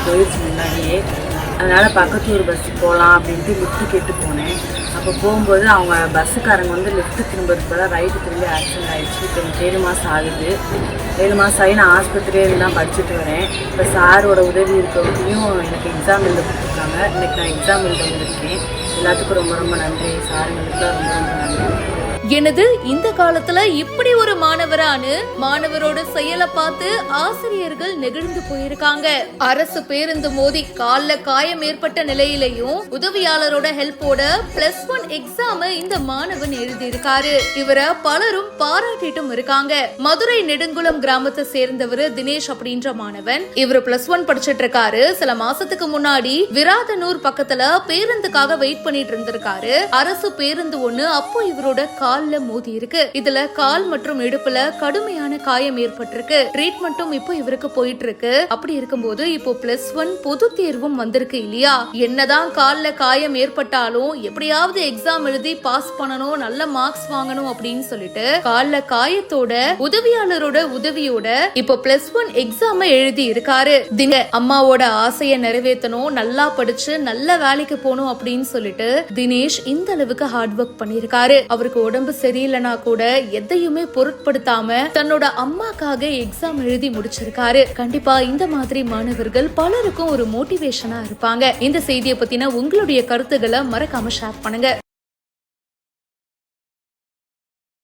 போயிடுச்சு முன்னாடியே. அதனால் பக்கத்து ஒரு பஸ்ஸு போகலாம் அப்படின்ட்டு லிஃப்ட்டு கேட்டு போனேன். அப்போ போகும்போது அவங்க பஸ்ஸுக்காரங்க வந்து லெஃப்ட்டு திரும்புறதுக்கு பதிலாக ரைட்டு திரும்பி ஆக்சிடென்ட் ஆகிடுச்சு. இப்போ எனக்கு 7 மாதம் ஆகுது. 7 மாதம் ஆகி நான் ஆஸ்பத்திரியே தான் படிச்சுட்டு வரேன். இப்போ சாரோட உதவி இருக்கவங்களையும் எனக்கு எக்ஸாம் எழுத கொடுத்துருக்காங்க. இன்றைக்கி நான் எக்ஸாம் எழுத வந்திருக்கேன். எல்லாத்துக்கும் ரொம்ப ரொம்ப நன்றி. சாருங்களுக்குலாம் ரொம்ப ரொம்ப நன்றி. எனது இந்த காலத்துல இப்படி ஒரு மாணவரோட செயலை பார்த்து ஆசிரியர்கள் நெகிழ்ந்து போயிருக்காங்க. அரசு பேருந்து மோதி கால்ல காயம் ஏற்பட்ட நிலையிலையும் உதவியாளரோட ஹெல்ப்போட +1 எக்ஸாம் இந்த மாணவன் எழுதியிருக்காரு. இவரை பலரும் பாராட்டிட்டும் இருக்காங்க. மதுரை நெடுங்குளம் கிராமத்தை சேர்ந்தவர் தினேஷ் அப்படின்ற மாணவன். இவர் +1 படிச்சிட்டு இருக்காரு. சில மாசத்துக்கு முன்னாடி விராதனூர் பக்கத்துல பேருந்துக்காக வெயிட் பண்ணிட்டு இருந்திருக்காரு. அரசு பேருந்து ஒண்ணு அப்போ இவரோட கால்ல மோதி இருக்கு. இதுல கால் மற்றும் இடுப்புல கடுமையான காயம் ஏற்பட்டிருக்கு. ட்ரீட்மெண்ட்டும் இப்போ இவருக்கு போயிட்டு இருக்கு. அப்படி இருக்கும்போது இப்போ +1 பொது தேர்வும் வந்திருக்கு இல்லையா? என்னதான் கால்ல காயம் ஏற்பட்டாலும் எப்படியாவது எக்ஸாம் எழுதி பாஸ் பண்ணணும், நல்ல மார்க்ஸ் வாங்கணும் அப்படின்னு சொல்லிட்டு கால்ல காயத்தோட உதவியாளரோட உதவியோட இப்போ +1 எக்ஸாம் எழுதி இருக்காரு. அம்மாவோட ஆசையை நிறைவேற்றணும், நல்லா படிச்சு நல்ல வேலைக்கு போகணும் அப்படின்னு சொல்லிட்டு தினேஷ் இந்த அளவுக்கு ஹார்ட் ஒர்க் பண்ணிருக்காரு. அவருக்கு உடம்பு சரியில்லைனா கூட எதையுமே பொருட்படுத்தாம தன்னோட அம்மாக்காக எக்ஸாம் எழுதி முடிச்சிருக்காரு. கண்டிப்பா இந்த மாதிரி மாணவர்கள் பலருக்கும் ஒரு மோட்டிவேஷனா இருப்பாங்க. இந்த செய்தியை பத்தின உங்களுடைய கருத்துக்களை மறக்காம ஷேர் பண்ணுங்க.